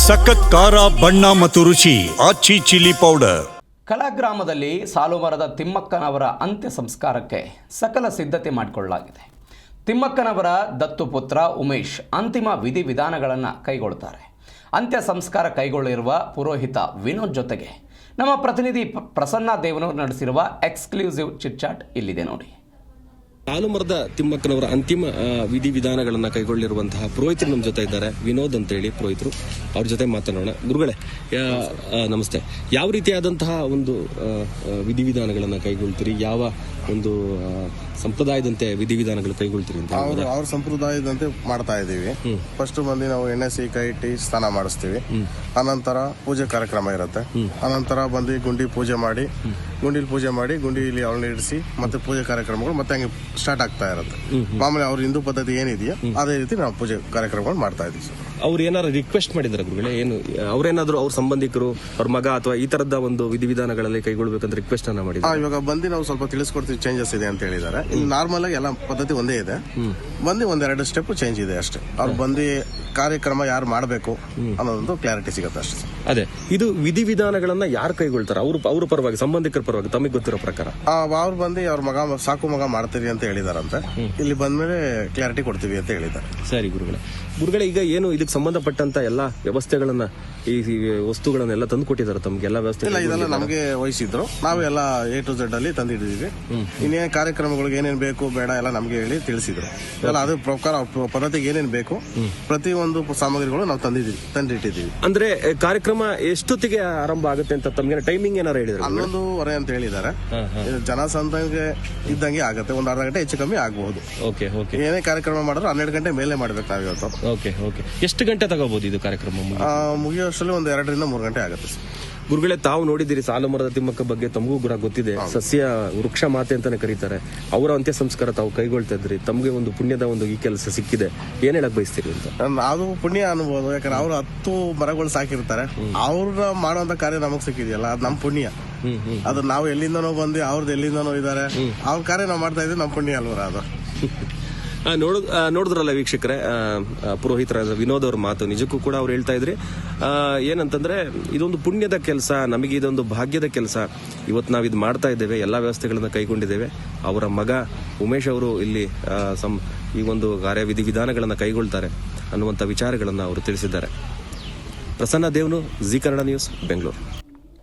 ಸಖತ್ ಖಾರ ಬಣ್ಣ ಮತ್ತು ರುಚಿ ಆಚಿ ಚಿಲ್ಲಿ ಪೌಡರ್. ಕಲಾಗ್ರಾಮದಲ್ಲಿ ಸಾಲುಮರದ ತಿಮ್ಮಕ್ಕನವರ ಅಂತ್ಯ ಸಂಸ್ಕಾರಕ್ಕೆ ಸಕಲ ಸಿದ್ಧತೆ ಮಾಡಿಕೊಳ್ಳಲಾಗಿದೆ. ತಿಮ್ಮಕ್ಕನವರ ದತ್ತುಪುತ್ರ ಉಮೇಶ್ ಅಂತಿಮ ವಿಧಿವಿಧಾನಗಳನ್ನು ಕೈಗೊಳ್ಳುತ್ತಾರೆ. ಅಂತ್ಯ ಸಂಸ್ಕಾರ ಕೈಗೊಳ್ಳಿರುವ ಪುರೋಹಿತ ವಿನೋದ್ ಜೊತೆಗೆ ನಮ್ಮ ಪ್ರತಿನಿಧಿ ಪ್ರಸನ್ನ ದೇವನೂರು ನಡೆಸಿರುವ ಎಕ್ಸ್ಕ್ಲೂಸಿವ್ ಚಿಟ್ಚಾಟ್ ಇಲ್ಲಿದೆ ನೋಡಿ. ಸಾಲುಮರದ ತಿಮ್ಮಕ್ಕನವರ ಅಂತಿಮ ವಿಧಿವಿಧಾನಗಳನ್ನು ಕೈಗೊಳ್ಳಿರುವಂತಹ ಪುರೋಹಿತರು ನಮ್ಮ ಜೊತೆ ಇದ್ದಾರೆ. ವಿನೋದ್ ಅಂತ ಹೇಳಿ ಪುರೋಹಿತರು, ಅವ್ರ ಜೊತೆ ಮಾತನಾಡೋಣ. ಗುರುಗಳೇ ನಮಸ್ತೆ. ಯಾವ ರೀತಿಯಾದಂತಹ ಒಂದು ವಿಧಿವಿಧಾನಗಳನ್ನು ಕೈಗೊಳ್ತೀರಿ? ಯಾವ ಒಂದು ಸಂಪ್ರದಾಯದಂತೆ ವಿಧಿವಿಧಾನಗಳು ಕೈಗೊಳ್ತೀರಿ ಅಂತ? ಅವ್ರ ಸಂಪ್ರದಾಯದಂತೆ ಮಾಡ್ತಾ ಇದೀವಿ. ಫಸ್ಟ್ ಬಂದು ನಾವು ಎಣ್ಣೆ ಸಿಹಿ ಕೈ ಇಟ್ಟು ಸ್ನಾನ ಮಾಡಿಸ್ತೀವಿ. ಅನಂತರ ಪೂಜೆ ಕಾರ್ಯಕ್ರಮ ಇರುತ್ತೆ. ಅನಂತರ ಬಂದು ಗುಂಡಿಲಿ ಪೂಜೆ ಮಾಡಿ ಗುಂಡಿಲಿ ಅವಳನ್ನ ಇಡಿಸಿ ಮತ್ತೆ ಪೂಜೆ ಕಾರ್ಯಕ್ರಮಗಳು ಮತ್ತೆ ಹಂಗೆ ಸ್ಟಾರ್ಟ್ ಆಗ್ತಾ ಇರುತ್ತೆ. ಮಾಮೂಲಿ ಅವ್ರ ಹಿಂದೂ ಪದ್ಧತಿ ಏನಿದೆಯೋ ಅದೇ ರೀತಿ ನಾವು ಪೂಜೆ ಕಾರ್ಯಕ್ರಮಗಳು ಮಾಡ್ತಾ ಇದೀವಿ. ಅವ್ರು ಏನಾದ್ರು ರಿಕ್ವೆಸ್ಟ್ ಮಾಡಿದಾರೆ ಗುರುಗಳೇ? ಏನು ಅವ್ರೇನಾದ್ರು ಅವ್ರ ಸಂಬಂಧಿಕರು, ಅವ್ರ ಮಗ ಅಥವಾ ಈ ತರದ ಒಂದು ವಿಧಿವಿಧಾನಗಳಲ್ಲಿ ಕೈಗೊಳ್ಬೇಕಂತ ರಿಕ್ವೆಸ್ಟ್ ಅನ್ನ ಮಾಡಿದ್ದಾರೆ? ಇವಾಗ ಬಂದು ನಾವು ಸ್ವಲ್ಪ ತಿಳಿಸ್ಕೊಡ್ತೀವಿ, ಚೇಂಜಸ್ ಇದೆ ಅಂತ ಹೇಳಿದ್ದಾರೆ. ನಾರ್ಮಲ್ ಆಗಿ ಎಲ್ಲ ಪದ್ಧತಿ ಒಂದೇ ಇದೆ, ಬಂದು ಒಂದೆರಡು ಸ್ಟೆಪ್ ಚೇಂಜ್ ಇದೆ ಅಷ್ಟೇ. ಅವ್ರು ಬಂದು ಕಾರ್ಯಕ್ರಮ ಯಾರು ಮಾಡಬೇಕು ಅನ್ನೋದೊಂದು ಕ್ಲಾರಿಟಿ ಸಿಗುತ್ತೆ ಅಷ್ಟೇ. ಅದೇ, ಇದು ವಿಧಿವಿಧಾನಗಳನ್ನ ಯಾರು ಕೈಗೊಳ್ತಾರೆ? ಅವ್ರ ಪರವಾಗಿ, ಸಂಬಂಧಿಕರ ಪರವಾಗಿ ತಮಗೆ ಗೊತ್ತಿರೋ ಪ್ರಕಾರ ಅವ್ರು ಬಂದು ಅವ್ರ ಮಗ ಸಾಕು ಮಗ ಮಾಡ್ತೀರಿ ಅಂತ ಹೇಳಿದಾರಂತೆ. ಇಲ್ಲಿ ಬಂದ್ಮೇಲೆ ಕ್ಲಾರಿಟಿ ಕೊಡ್ತೀವಿ ಅಂತ ಹೇಳಿದ್ದಾರೆ. ಸರಿ ಗುರುಗಳೇ, ಈಗ ಏನು ಇದಕ್ಕೆ ಸಂಬಂಧಪಟ್ಟಂತ ಎಲ್ಲಾ ವ್ಯವಸ್ಥೆಗಳನ್ನ, ಈ ವಸ್ತುಗಳನ್ನೆಲ್ಲ ತಂದು ಕೊಟ್ಟಿದ್ದಾರೆ ತಮ್ಗೆ? ಎಲ್ಲ ವ್ಯವಸ್ಥೆ ಇದೆಲ್ಲ ನಮಗೆ ವಹಿಸಿದ್ರು, ನಾವೆಲ್ಲ A to Z ಅಲ್ಲಿ ತಂದಿಟ್ಟಿದೀವಿ. ಇನ್ನೇನು ಕಾರ್ಯಕ್ರಮಗಳಿಗೆ ಏನೇನ್ ಬೇಕು ಬೇಡ ಎಲ್ಲ ನಮ್ಗೆ ಹೇಳಿ ತಿಳಿಸಿದ್ರು. ಎಲ್ಲ ಅದ್ರ ಪ್ರಕಾರ ಪದ್ಧತಿಗೆ ಏನೇನ್ ಬೇಕು ಪ್ರತಿ ಒಂದು ಸಾಮಗ್ರಿಗಳು ನಾವು ತಂದಿಟ್ಟಿದ್ದೀವಿ. ಅಂದ್ರೆ ಕಾರ್ಯಕ್ರಮ ಎಷ್ಟೊತ್ತಿಗೆ ಆರಂಭ ಆಗುತ್ತೆ ಅಂತ ತಮ್ಗೆ ಟೈಮಿಂಗ್ ಏನಾರು ಹೇಳಿದ್ರು? 11:30 ಅಂತ ಹೇಳಿದ್ದಾರೆ. ಜನಸಂಖ್ಯೆ ಇದ್ದಂಗೆ ಆಗುತ್ತೆ, ಒಂದು ಅರ್ಧ ಗಂಟೆ ಹೆಚ್ಚು ಕಮ್ಮಿ ಆಗಬಹುದು. ಏನೇ ಕಾರ್ಯಕ್ರಮ ಮಾಡಿದ್ರು 12 ಗಂಟೆ ಮೇಲೆ ಮಾಡ್ಬೇಕು ನಾವು ಇವತ್ತು. ಎಷ್ಟು ಗಂಟೆ ತಗೋಬಹುದು ಇದು ಕಾರ್ಯಕ್ರಮ ಮುಗಿಯೋಷ್ಟರಲ್ಲಿ? ಒಂದು 2 ರಿಂದ 3 ಗಂಟೆ ಆಗುತ್ತೆ. ಗುರುಗಳೇ, ತಾವು ನೋಡಿದಿರಿ ಸಾಲುಮರದ ತಿಮ್ಮಕ್ಕ ಬಗ್ಗೆ, ತಮಗೂ ಕೂಡ ಗೊತ್ತಿದೆ. ಸಸ್ಯ ವೃಕ್ಷ ಮಾತೆ ಅಂತಾನೆ ಕರೀತಾರೆ. ಅವರ ಅಂತ್ಯ ಸಂಸ್ಕಾರ ತಾವು ಕೈಗೊಳ್ತಾ ಇದ್ರಿ. ತಮಗೆ ಒಂದು ಪುಣ್ಯದ ಒಂದು ಈ ಕೆಲಸ ಸಿಕ್ಕಿದೆ, ಏನ್ ಹೇಳಕ್ ಬಯಸ್ತೀರಿ ಅಂತ? ಅದು ಪುಣ್ಯ ಅನ್ಬೋದು, ಯಾಕಂದ್ರೆ ಅವ್ರು 10 ಮರಗಳು ಸಾಕಿರ್ತಾರೆ. ಅವ್ರ ಮಾಡುವಂತ ಕಾರ್ಯ ನಮಗ್ ಸಿಕ್ಕಿದೆಯಲ್ಲ, ಅದು ನಮ್ ಪುಣ್ಯ. ಅದು ನಾವು ಎಲ್ಲಿಂದನೋ ಬಂದು ಅವ್ರದ್ದು ಎಲ್ಲಿಂದನೋ ಇದಾರೆ, ಅವ್ರ ಕಾರ್ಯ ನಾವು ಮಾಡ್ತಾ ಇದ್ದೀವಿ, ನಮ್ ಪುಣ್ಯ ಅಲ್ವರ ಅದು. ನೋಡಿದ್ರಲ್ಲ ವೀಕ್ಷಕರೇ, ಪುರೋಹಿತರ ವಿನೋದ್ ಅವ್ರ ಮಾತು. ನಿಜಕ್ಕೂ ಕೂಡ ಅವ್ರು ಹೇಳ್ತಾ ಇದ್ರಿ ಏನಂತಂದ್ರೆ, ಇದೊಂದು ಪುಣ್ಯದ ಕೆಲಸ, ನಮಗೆ ಇದೊಂದು ಭಾಗ್ಯದ ಕೆಲಸ. ಇವತ್ತು ನಾವು ಇದು ಮಾಡ್ತಾ ಇದ್ದೇವೆ, ಎಲ್ಲಾ ವ್ಯವಸ್ಥೆಗಳನ್ನ ಕೈಗೊಂಡಿದ್ದೇವೆ. ಅವರ ಮಗ ಉಮೇಶ್ ಅವರು ಇಲ್ಲಿ ಈ ಒಂದು ವಿಧಿವಿಧಾನಗಳನ್ನ ಕೈಗೊಳ್ತಾರೆ ಅನ್ನುವಂಥ ವಿಚಾರಗಳನ್ನ ಅವರು ತಿಳಿಸಿದ್ದಾರೆ. ಪ್ರಸನ್ನ ದೇವನು, ಜಿ ಕನ್ನಡ ನ್ಯೂಸ್, ಬೆಂಗಳೂರು.